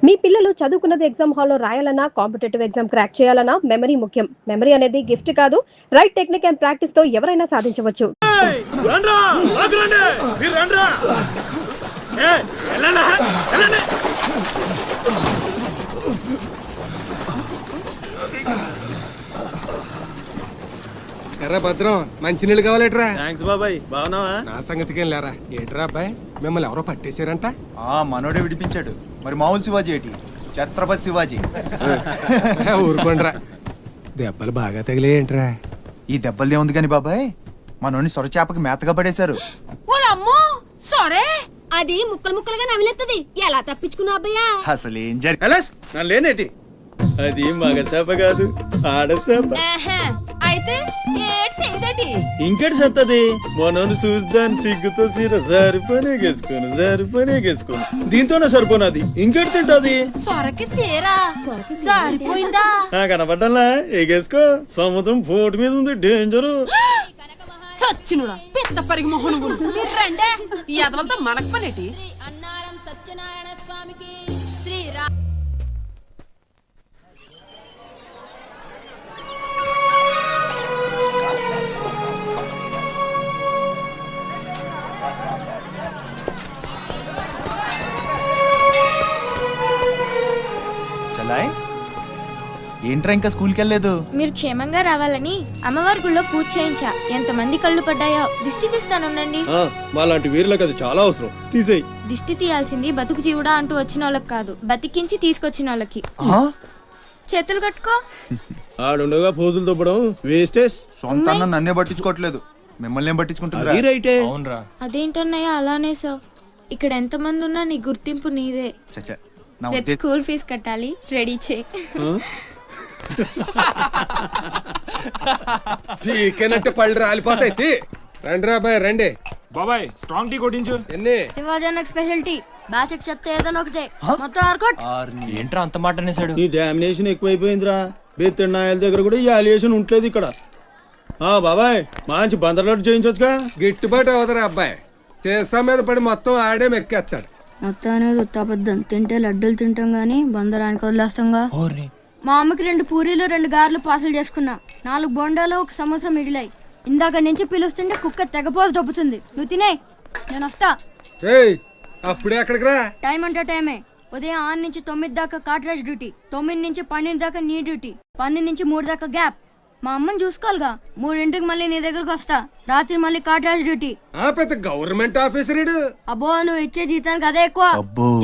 మీ పిల్లలు చదువుకున్నది ఎగ్జామ్ హాల్లో రాయాలన్నా కాంపిటేటివ్ ఎగ్జామ్ క్రాక్ చేయాలన్నా మెమరీ ముఖ్యం. మెమరీ అనేది గిఫ్ట్ కాదు, రైట్ టెక్నిక్ అండ్ ప్రాక్టీస్ తో ఎవరైనా సాధించవచ్చు. ఎర్రా భద్రం, మంచినీళ్ళు కావాలేట్రా? థాంక్స్ బాబాయ్, బాగున్నావా? నా సంగతికేం లేరా. ఏట్రా అబ్బాయి, మిమ్మల్ని ఎవరో పట్టేశారంట? మనోడే విడిపించాడు. మరి మామూలు శివాజీ ఏంటి? ఛత్రపతి శివాజీ. ఊరుకోండ్రా, దెబ్బలు బాగా తగిలేంట్రా? ఈ దెబ్బలదే ఉంది కాని బాబాయ్, మనోని సొరచేపకి మేతగా పడేశారు. అది ముక్కలు ముక్కలుగా నమిలేస్తుంది. ఎలా తప్పించుకున్నావు అబ్బయ్యా? అసలు ఏం జరిగింది? లేనేటి అది మగ చేప కాదు, ఆడ చేప. అయితే ఇంకటి సత్తది మనోను చూద్దాని సిగ్గుతో సీర సరిపోనేగేసుకోను దీంతోనే సరిపోనది. ఇంకెటి తింటది? సొరకి సీరా సరిపోయిందా? కనపడ్డంలా ఎగేసుకో. సముద్రం పోటు మీద ఉంది, డేంజరు. సచ్చినుడా పెద్ద పరిగి మొహను రండే ఈ అదవంతా మనకు పనేటి. అన్నారం సత్యనారాయణ స్వామికి శ్రీరా. చలాయ్ ఏంట్రా ఇంకా స్కూల్కి వెళ్ళలేదు? మీరు క్షేమంగా రావాలని అమ్మవారి గుళ్ళో పూజ చేయించా. ఎంతమంది కళ్ళు పడ్డాయో. దిష్టి తీస్తానుండండి. మాలాంటి వీరులకు అది చాలా అవసరం. తీసేయి. దిష్టి తీయాల్సింది బతుకు జీవుడా అంటూ వచ్చిన వాళ్ళకి కాదు, బతికించి తీసుకొచ్చిన వాళ్ళకి. చేతులు కట్టుకో. ఆడుండగా పోజులు తప్పడం వేస్టేజ్. సొంత అన్న నన్నే పట్టించుకోవట్లేదు, మిమ్మల్ని ఏం పట్టించుకుంటుంది? రైటే. అదేంటన్నయ్య అలానే సార్. ఇక్కడ ఎంతమంది ఉన్నా నీ గుర్తింపు నీదే. రేపు స్కూల్ ఫీజు కట్టాలి, రెడీ చేయి. టీకేనంటే పళ్ళు రాలిపోతాయి. రండి రా బాయ్, రండి బాబాయ్. స్ట్రాంగ్ టీ కొట్టించు. ఎన్ని? Shivaji special tea. బ్యాచ్ చెత్త ఏదైనా ఒకటే, మొత్తం ఆర్కోట్. ఏంట్రా అంత మాట అనేసాడు? ఈ డామినేషన్ ఎక్కువైపోయిందిరా. బెత్తనాయల దగ్గర కూడా ఈ అలియేషన్ ఉంటలేదు ఇక్కడ. బాబాయ్, మంచి బందర్లాట్ చేయించొచ్చుగా. గిట్టుబాటు అవదరా అబ్బాయి. చేసా మీద పడి మొత్తం ఆడే మెక్కేస్తాడు. మొత్తం అనేది ఉత్తాపద్దం. తింటే లడ్డూలు తింటాం గానీ బందరానికి వదిలేస్తాంగా. మా అమ్మకి 2 పూరీలు 2 గారెలు పార్సల్ చేసుకున్నా. 4 బొండాలు 1 సమోసా మిగిలాయి. ఇందాక నుంచి పిలుస్తుంటే కుక్క తెగపోసి దొబ్బుతుంది. నువ్వు తినే, నేను వస్తా. అప్పుడే అక్కడికి రా. టైం అంటే టైమే. ఉదయం 6 నుంచి 9 దాకా కాట్రాజ్ డ్యూటీ, 9 నుంచి 12 దాకా నీ డ్యూటీ, 12 నుంచి 3 దాకా గ్యాప్. మా అమ్మని చూసుకోవాలిగా. 3ంటికి మళ్ళీ నీ దగ్గరకు వస్తా. రాత్రి మళ్ళీ కాట్రాజ్ డ్యూటీ. పెద్ద గవర్నమెంట్ ఆఫీసర్. అబ్బో, నువ్వు ఇచ్చే జీతానికి అదే ఎక్కువ.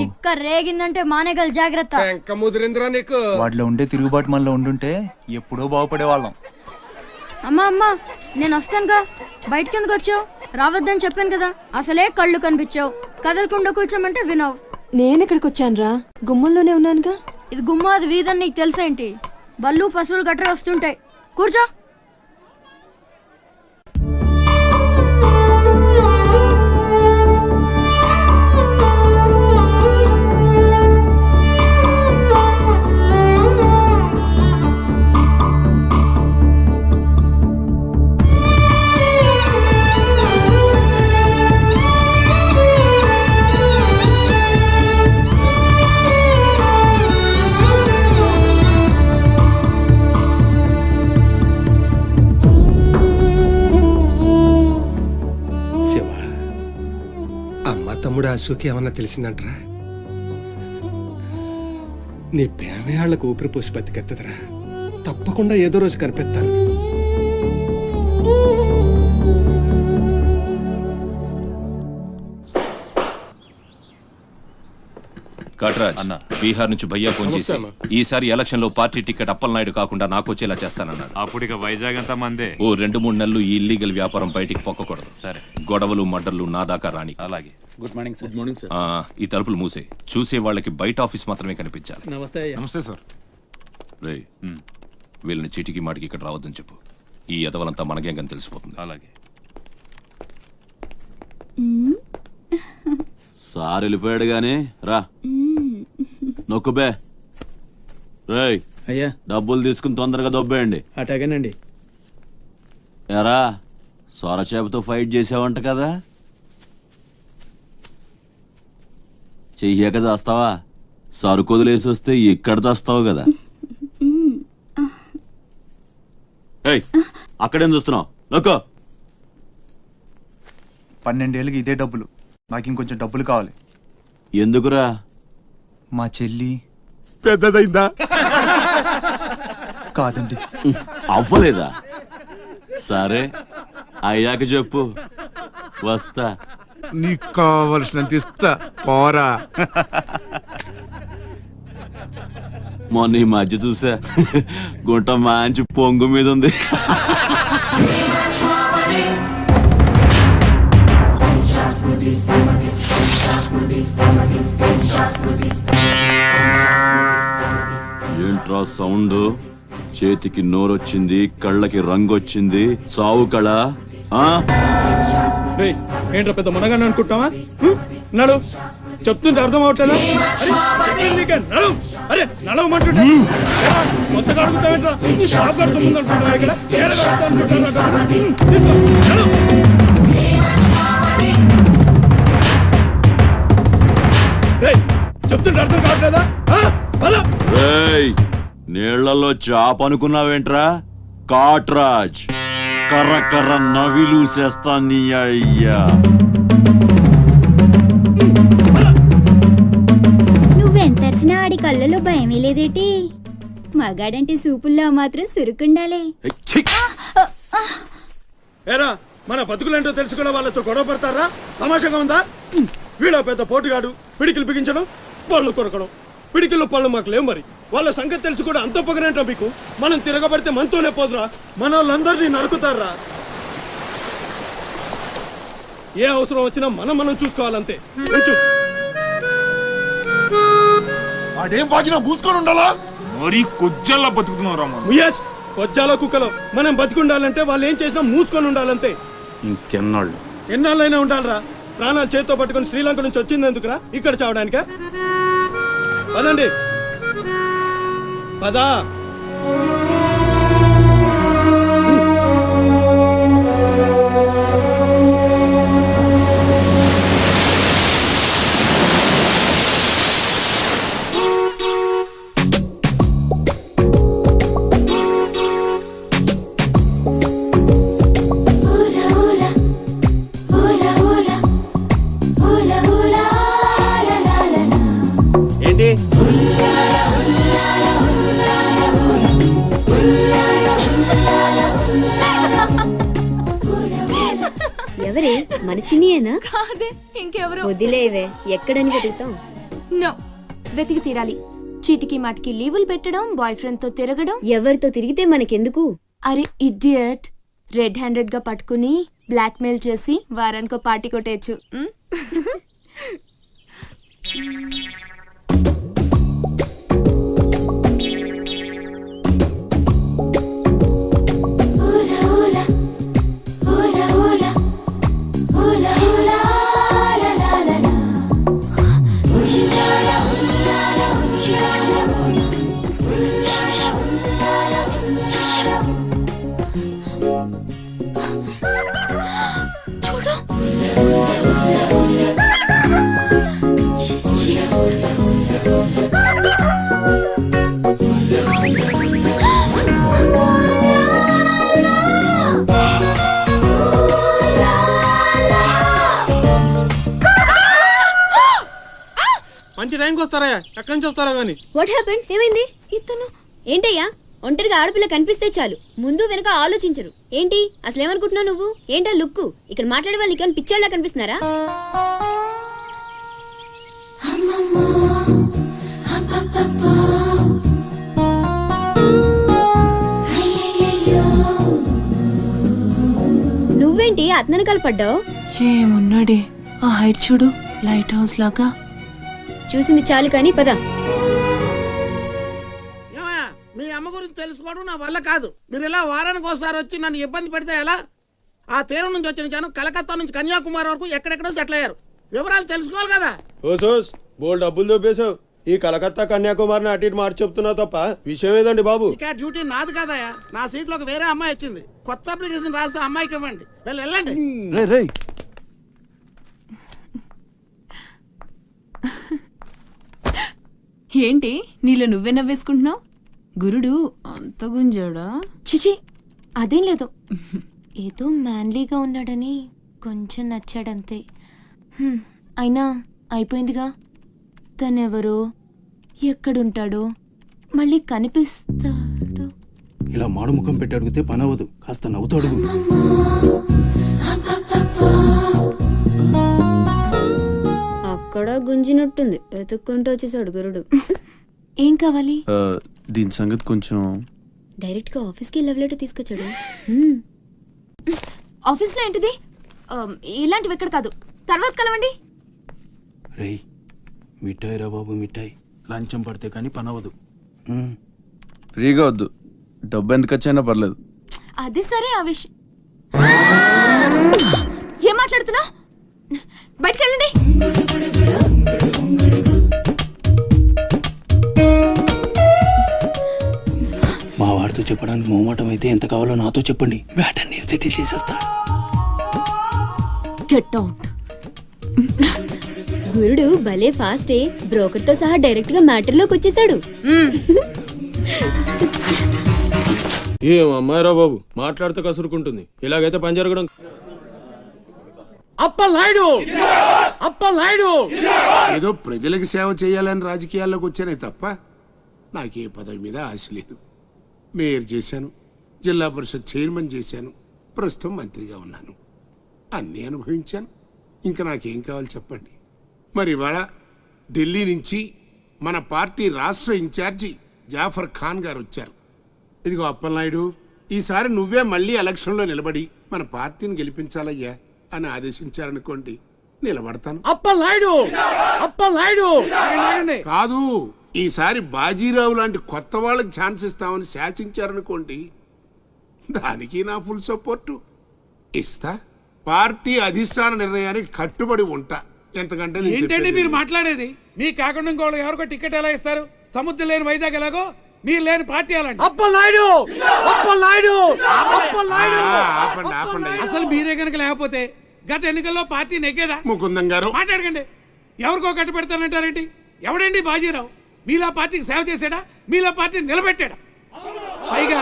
ఇక్క రేగిందంటే మానేగల జాగ్రత్త. ముదిరిందిరా నీకు. వాటిలో ఉండే తిరుగుబాటు మనలో ఉండుంటే ఎప్పుడో బాగుపడే వాళ్ళం. అమ్మా నేను వస్తానుగా. బయటకి ఎందుకు వచ్చావు? రావద్దని చెప్పాను కదా. అసలే కళ్ళు కనిపించావు. కదలకుండా కూర్చోమంటే వినవు. నేనెక్కడికి వచ్చాను రా? గుమ్మంలోనే ఉన్నానుగా. ఇది గుమ్మ, అది వీధని నీకు తెలుసేంటి? బళ్ళు పశువులు గట్రా వస్తుంటాయి. కూర్చో. తమ్ముడు అశోక్ ఏమన్నా తెలిసిందంటరా? నీ పేమయాళ్లకు ఊపిరి పోసి బతికెత్తదరా. తప్పకుండా ఏదో రోజు కనిపెత్తారు. కాట్రాజ్ అన్న, బీహార్ నుంచి భయ్యా ఫోన్ చేసి ఈసారి ఎలక్షన్ లో పార్టీ టికెట్ అప్పలనాయుడు కాకుండా నాకు వచ్చేలా చేస్తానన్నాడు. అప్పుడు ఇక వైజాగ్ అంతా మందే. ఓ 2-3 నెలలు ఈ ఇల్లీగల్ వ్యాపారం బయటికి పొక్కకూడదు. సరే. గొడవలు మర్డర్లు నా దాకా రాని. అలాగే. Good morning sir. Good morning sir. ఈ తలుపులు మూసే. చూసే వాళ్ళకి బయట ఆఫీస్ మాత్రమే కనిపించాలి. నమస్తే. నమస్తే సార్. రే, వీళ్ళని చీటికి మాటికి ఇక్కడ రావద్దని చెప్పు. ఈ ఎదవలంతా మనకేం కానీ తెలిసిపోతుంది. అలాగే. సార్ వెళ్ళిపోయాడు గాని రా నొక్కుబే. రేయ్ అయ్యా, డబ్బులు తీసుకుని తొందరగా దొబ్బేయండి. అటాగేనండి. ఎరా సొరచేపతో ఫైట్ చేసావంట కదా, చెయ్యాక చేస్తావా? సరుకు వదిలేసి వస్తే ఇక్కడ తెస్తావు కదా. ఏయ్, అక్కడేం చూస్తున్నావు? నొక్కో. 12 ఏళ్ళకి ఇదే డబ్బులు. నాకు ఇంకొంచెం డబ్బులు కావాలి. ఎందుకురా? మా చెల్లి పెద్దదైందా? కాదండి. అవ్వలేదా? సరే, అయ్యాక చెప్పు, వస్తా. నీకు కావలసినంత ఇస్తా, పోరా. మొన్న ఈ మధ్య చూసా, గుంట మంచి పొంగు మీద ఉంది. ఏంట్రా సౌండ్? చేతికి నోరొచ్చింది, కళ్ళకి రంగొచ్చింది, చావు కళ. ఏంట్రా పెద్ద మునగాన్ని అనుకుంటావా? నడు, చెప్తుంటే అర్థం అవట్లేదా? నడు, అరే నడవమంటుంటే కొత్తగా అడుగుతావేంట్రా? షాప్ గారు సొమ్ము అనుకుంటావా ఇక్కడ? చెప్తుంటే అర్థం కావట్లేదా? రేయ్, నీళ్లలో చాప అనుకున్నావేంట్రా? కాట్రాజ్, కర్ర కర్ర నవిలూసేస్తా నీ అయ్యా. నువ్వెంతరిసినా ఆడి కళ్ళలో భయమే లేదేటి? మగాడంటే సూపుల్లో మాత్రం సురుకుండాలే. ఏరా, మన బతుకులేంటో తెలుసుకున్న వాళ్ళతో గొడవ పడతారా? తమాషాగా ఉందా? వీళ్ళ పెద్ద పోటుగాడు, పిడికిలు బిగించడం, పళ్ళు కొరకడం. పిడికిల్లో పళ్ళు మాకు లేవు, మరి వాళ్ళ సంగతి తెలుసు కూడా అంత పొగరేంటో మీకు? మనం తిరగబడితే మనతోనే పోదురా, మన వాళ్ళందరినీ నరుకుతారా? ఏ అవసరం వచ్చినా మనం చూసుకోవాలంతే. కొంచెం అదేం వాగినా మూసుకొని ఉండాలా? మరీ కొజ్జల్లా బతుకుతున్నావు రామా. ముయేష్, కొజ్జాలో కుక్కలో మనం బతికుండాలంటే వాళ్ళు ఏం చేసినా మూసుకొని ఉండాలంతే. ఇంకెన్నాళ్ళు? ఎన్నాళ్ళైనా ఉండాలరా. ప్రాణాలు చేతితో పట్టుకుని శ్రీలంక నుంచి వచ్చింది ఎందుకురా? ఇక్కడ చావడానికా? పదండి, పదా. ఏంటి? ఎవరే? మన చిన్నియేనా? కాదే, ఇంకెవరు? వదిలేవే, ఎక్కడని వెతుకుతాం? నో, వెతికి తీరాలి. చీటికి మాటికి లీవులు పెట్టడం, బాయ్ ఫ్రెండ్ తో తిరగడం. ఎవరితో తిరిగితే మనకెందుకు? అరే ఇడియట్, రెడ్ హ్యాండెడ్ గా పట్టుకుని బ్లాక్ మెయిల్ చేసి వారానికో పార్టీ కొట్టేయచ్చు. మంచి టైంకి వస్తారా? ఎక్కడి నుంచి వస్తారా గానీ? What happened? ఏమైంది? ఇతను ఏంటయ్యా, ఒంటరిగా ఆడపిల్ల కనిపిస్తే చాలు ముందు వెనక ఆలోచించరు. ఏంటి అసలు ఏమనుకుంటున్నావు నువ్వు? ఏంటా లుక్కు? ఇక్కడ మాట్లాడే వాళ్ళు ఇక్కడ పిచ్చోళ్ళ కనిపిస్తున్నారా? నువ్వేంటి అతను కలపడ్డావు? ఏమున్నాడే, ఆ హైట్ చూడు, లైట్ హౌస్ లాగా. చూసింది చాలు కానీ పద. మీ అమ్మ గురించి తెలుసుకోవడం నా వల్ల కాదు. మీరు ఇలా వారానికి ఒకసారి వచ్చి నన్ను ఇబ్బంది పెడితే ఎలా? ఆ తీరం నుంచి వచ్చిన జనం కలకత్తా నుంచి కన్యాకుమారి వరకు ఎక్కడెక్కడో సెటిల్ అయ్యారు. వివరాలు తెలుసుకోవాలి కదా. ఓసోస్, బోల్ డబ్బులు దొబ్బేశావు. ఈ కలకత్తా కన్యాకుమారిని అటు ఇటు మార్చి చెప్తున్నావు తప్ప విషయం ఏదండి బాబు? ఇక డ్యూటీ నాది కాదయా. నా సీట్లో ఒక వేరే అమ్మాయి వచ్చింది. కొత్త అప్లికేషన్ రాస్తే అమ్మాయికి ఇవ్వండి. వెళ్ళండి. ఏంటి నీలో నువ్వే నవ్వేసుకుంటున్నావు? గురుడు అంత గుంజాడా? చిచి అదేం లేదు, ఏదో మ్యాన్లీగా ఉన్నాడని కొంచెం నచ్చాడంతే. అయినా అయిపోయిందిగా. తనెవరో, ఎక్కడుంటాడో, మళ్ళీ కనిపిస్తాడో. ఇలా మాడు ముఖం పెట్టి అడిగితే పని అవ్వదు, కాస్త నవ్వుతూ అడుగు. అక్కడ గుంజినట్టుంది, వెతుక్కుంటూ వచ్చేసాడు గురుడు. ఏం కావాలి? దీని సంగతి కొంచెం. డైరెక్ట్ గా ఆఫీస్కి లవ్ లెటర్ తీసుకొచ్చాడు. ఆఫీస్లో ఏంటిది? ఇలాంటివి ఎక్కడ కాదు, తర్వాత కలవండి. రేయ్ మిఠాయి రా బాబు, మిఠాయి. లంచం పడితే కానీ పని అవ్వదు. ఫ్రీగా వద్దు, డబ్బు ఎంత ఖర్చైనా పర్లేదు. అది సరే, ఆ విషయం ఏం మాట్లాడుతున్నా? బయటకు వెళ్ళండి. మా వాడితో చెప్పడానికి మొహమాటం అయితే ఎంత కావాలో నాతో చెప్పండి, బ్యాటర్ నేను సెటిల్ చేసేస్తా. Get out. గురుడు భలే ఫాస్టే, బ్రోకర్ తో సహా డైరెక్ట్ గా మ్యాటర్ లోకి వచ్చేసాడు. ఏం అమ్మాయిరా బాబు, మాట్లాడితే కసురుకుంటుంది. ఇలాగైతే పని జరగడం. అప్పలనాయుడు, అప్పలనాయుడు. ఏదో ప్రజలకు సేవ చేయాలని రాజకీయాల్లోకి వచ్చానే తప్ప నాకే పదవి మీద ఆశ లేదు. మేయర్ చేశాను, జిల్లా పరిషత్ చైర్మన్ చేశాను, ప్రస్తుతం మంత్రిగా ఉన్నాను. అన్నీ అనుభవించాను. ఇంకా నాకేం కావాలి చెప్పండి. మరి ఇవాళ ఢిల్లీ నుంచి మన పార్టీ రాష్ట్ర ఇన్ఛార్జి జాఫర్ ఖాన్ గారు వచ్చారు. ఇదిగో అప్పలనాయుడు, ఈసారి నువ్వే మళ్ళీ ఎలక్షన్లో నిలబడి మన పార్టీని గెలిపించాలయ్యా అని ఆదేశించారనుకోండి, నిలబడతాను. అప్పలనాయుడు, అప్పలనాయుడు. కాదు, ఈసారి బాజీరావు లాంటి కొత్త వాళ్ళకి ఛాన్స్ ఇస్తామని శాసించారనుకోండి, దానికి నా ఫుల్ సపోర్టు ఇస్తా. పార్టీ అధిష్టాన నిర్ణయానికి కట్టుబడి ఉంటా. ఎంతకంటే నేను ఏంటండి చెప్పేది మీరు మాట్లాడేది? మీ కాకుండా ఇంకోళ్ళు ఎవరికో టికెట్ ఎలా ఇస్తారు? సముద్రం లేని వైజాగ్ ఎలాగో మీరు లేని పార్టీ అలాంటి. అప్పలనాయుడు, అప్పలనాయుడు, అప్పలనాయుడు. ఆపండి, ఆపండి. అసలు మీరే కనుక లేకపోతే గత ఎన్నికల్లో పార్టీ నెగ్గేదా? ముకుందం గారు మాట్లాడకండి. ఎవరికో కట్టు పెడతానంటారేంటి? ఎవడండి బాజీరావు? మీలా పార్టీకి సేవ చేశాడా? మీలా పార్టీని నిలబెట్టాడా? పైగా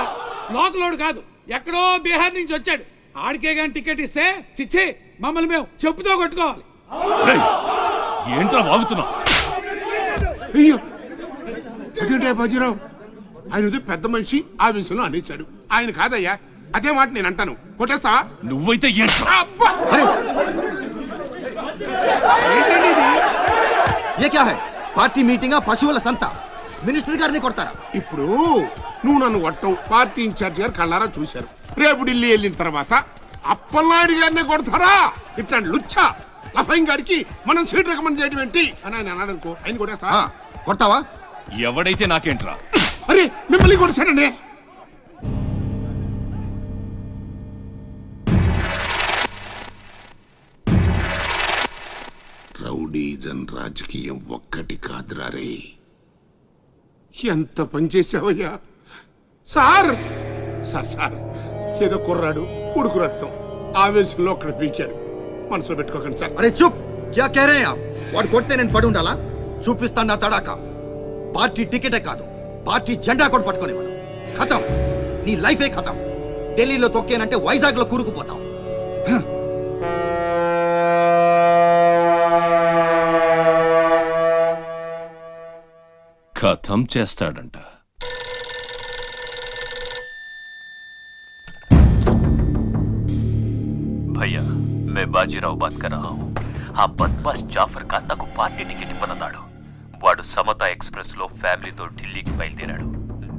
లోకలోడు కాదు, ఎక్కడో బీహార్ నుంచి వచ్చాడు. ఆడికే గాని టికెట్ ఇస్తే చిచ్చే మమ్మల్ని మేము చెప్పుతో కొట్టుకోవాలి. ఏంట్రా వాగుతున్నావు? అయ్యో అదేంటే బాజీరావు, ఆయన పెద్ద మనిషి ఆ విషయంలో అనేచ్చాడు. ఆయన కాదయ్యా, అదే మాట నేను అంటాను. కొట్టేస్తావా? నువ్వైతే పార్టీ మీటింగ్ పశువుల సంత, మినిస్టర్ గారిని కొడతారా? ఇప్పుడు నువ్వు నన్ను కొట్టం, పార్టీ ఇన్ఛార్జ్ గారు కళ్ళారా చూశారు. రేపు ఢిల్లీ వెళ్ళిన తర్వాత అప్పలనాయుడు గారిని కొడతారా? ఇట్లాంటి లుచ్చా లఫైన్ గారికి మనం సీట్ రికమెండ్ చేయడం ఏంటి అని ఆయన అన్నాడు అనుకో, ఆయన కొట్టేస్తా. కొడతావా? ఎవడైతే నాకేంట్రా? అరే మిమ్మల్ని కొట్టేశాడండి. రౌడీజన్ రాజకీయం ఒక్కటి కాదురా రే. ఎంత పనిచేసావయ్యా సార్. సార్ సార్, ఏదో కుర్రాడు, ఉడుకు రక్తం, ఆవేశంలో అక్కడ పీకాడు. మనసులో పెట్టుకోకండి సార్. అరే చూప్, క్యా కహ రహే ఆప్? వాడు కొడితే నేను పడి ఉండాలా? చూపిస్తాను నా తడాక. పార్టీ టికెటే కాదు, పార్టీ జెండా కూడా పట్టుకునేవాడు. ఖతం, నీ లైఫే ఖతం. ఢిల్లీలో తొక్కేనంటే వైజాగ్ లో కూరుకుపోతాం. ఖతం చేస్తాడంట. भैया मैं बाजीराव बात कर रहा हूँ. ఆ బద్మాస్ జాఫర్ ఖాన్ నాకు పార్టీ టికెట్ ఇవ్వనన్నాడు. వాడు సమతా ఎక్స్ప్రెస్ లో ఫ్యామిలీతో ఢిల్లీకి బయలుదేరాడు.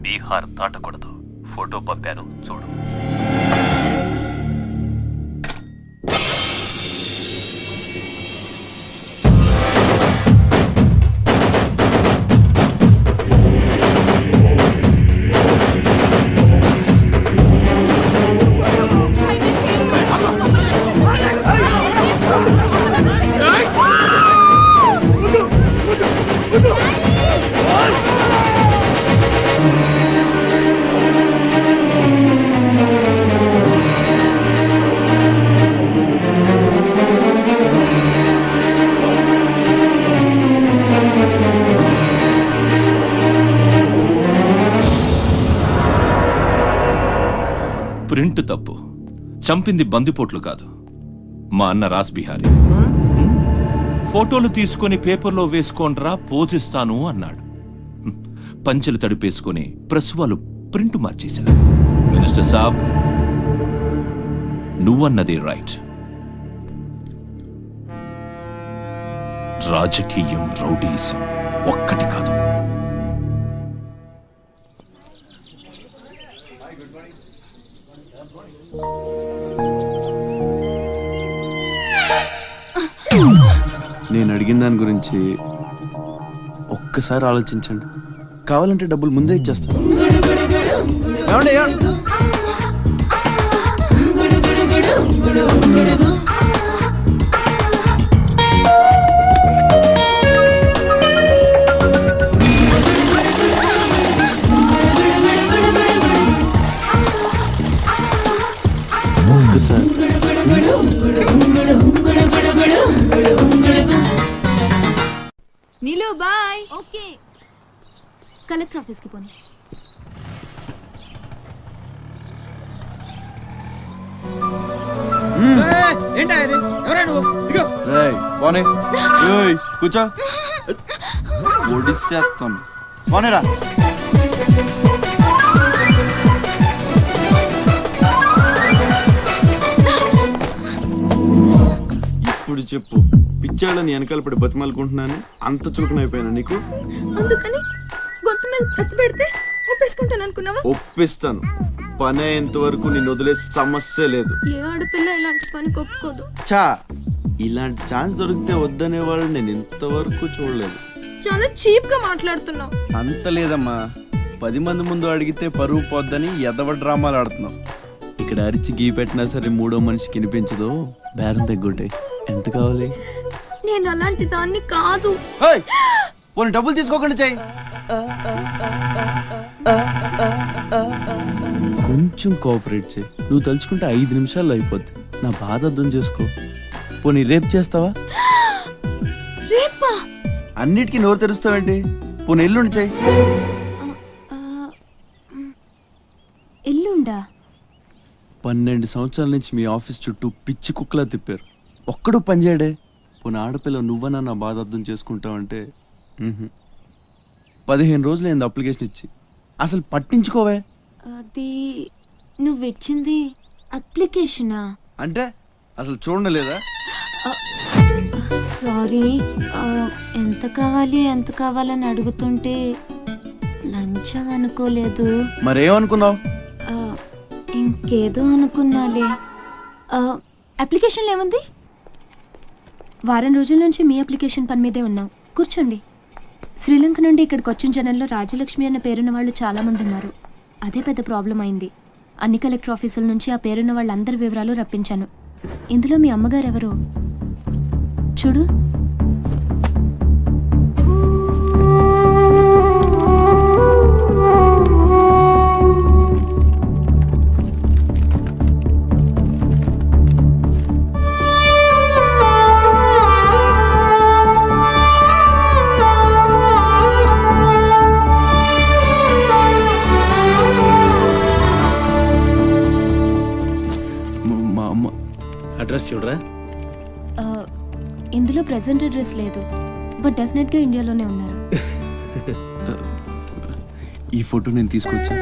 బీహార్ దాటకూడదు. ఫోటో పంపాను చూడు. ప్రింట్ తప్పు. చంపింది బందిపోట్లు కాదు, మా అన్న రాస్ బిహారీ. ఫోటోలు తీసుకొని పేపర్లో వేసుకోండ్రా పోజిస్తాను అన్నాడు. పంచెలు తడిపేసుకొని ప్రెస్ వాళ్ళు ప్రింట్ మార్చేశారు. మినిస్టర్ సాబ్, నువ్వన్నది రైట్. రాజకీయం, రౌడీజం ఒక్కటి కాదు. నేను అడిగిన దాని గురించి ఒక్కసారి ఆలోచించండి. కావాలంటే డబ్బులు ముందే ఇచ్చేస్తాను. ఒక్కసారి నీలు బాయ్. ఓకే, కలెక్టర్ ఆఫీస్కి పోనీ. కూర్చో, ఒడిచేస్తాం. పోనేరా. ఇప్పుడు చెప్పు, పిచ్చాళ్ళని వెనకాల పడి బతిమాలుకుంటున్నాను, అంత చులకనైపోయాను నీకు? అందుకని గొంతు మీద కత్తి పెడితే ఒప్పేసుకుంటాను అనుకున్నావా? ఒప్పిస్తాను. పని అయ్యేంత వరకు నిన్ను వదిలే సమస్య లేదు. ఏ ఆడపిల్ల ఇలాంటి పని ఒప్పుకోదు. చా, ఇలాంటి ఛాన్స్ దొరికితే వద్దనే వాళ్ళు నేను ఇంతవరకు చూడలేదు. చాలా చీప్ గా మాట్లాడుతున్నావు. అంత లేదమ్మా, 10 మంది ముందు అడిగితే పరువు పోద్దని ఎదవ డ్రామాలు ఆడుతున్నావు. ఇక్కడ అరిచి గీ పెట్టినా సరే మూడో మనిషికి వినిపించదు. బేరం తగ్గుంటే ఎంత కావాలి? నేను అలాంటి దాన్ని కాదు. పోనీ డబ్బులు తీసుకోకుండా చెయ్యి. కొంచెం కోఆపరేట్ చేయి. నువ్వు తలుచుకుంటే 5 నిమిషాల్లో అయిపోద్ది. నా బాధ అర్థం చేసుకో. పోనీ రేపు చేస్తావా? రేపా? అన్నిటికీ నోరు తెరుస్తావేంటి? పోనీ ఎల్లుండి చెయ్యి. ఎల్లుండా? 12 సంవత్సరాల నుంచి మీ ఆఫీస్ చుట్టూ పిచ్చి కుక్కలా తిప్పారు, ఒక్కడు పనిచేయడే. పోనీ ఆడపిల్ల నువ్వన్నా నా బాధ అర్థం చేసుకుంటావంటే 15 రోజులు అయింది అప్లికేషన్ ఇచ్చి, అసలు పట్టించుకోవే. అది నువ్వు ఇచ్చింది అప్లికేషనా? అంటే అసలు చూడలేదా? సారీ, ఎంత కావాలని అడుగుతుంటే లంచం అనుకోలేదు. మరేమనుకున్నావు? ఇంకేదో అనుకున్నాలే. అప్లికేషన్లో ఏముంది? వారం రోజుల నుంచి మీ అప్లికేషన్ పని మీదే ఉన్నాం. కూర్చోండి. శ్రీలంక నుండి ఇక్కడికి వచ్చిన జనంలో రాజలక్ష్మి అన్న పేరున్న వాళ్ళు చాలామంది ఉన్నారు. అదే పెద్ద ప్రాబ్లం అయింది. అన్ని కలెక్టర్ ఆఫీసుల నుంచి ఆ పేరున్న వాళ్ళందరి వివరాలు రప్పించాను. ఇందులో మీ అమ్మగారు ఎవరు చూడు. అడ్రస్ చూడరా. ఇందులో ప్రెసెంట్ అడ్రస్ లేదు, బట్ డెఫినెట్గా ఇండియాలోనే ఉన్నారు. ఈ ఫోటో నేను తీసుకొచ్చా.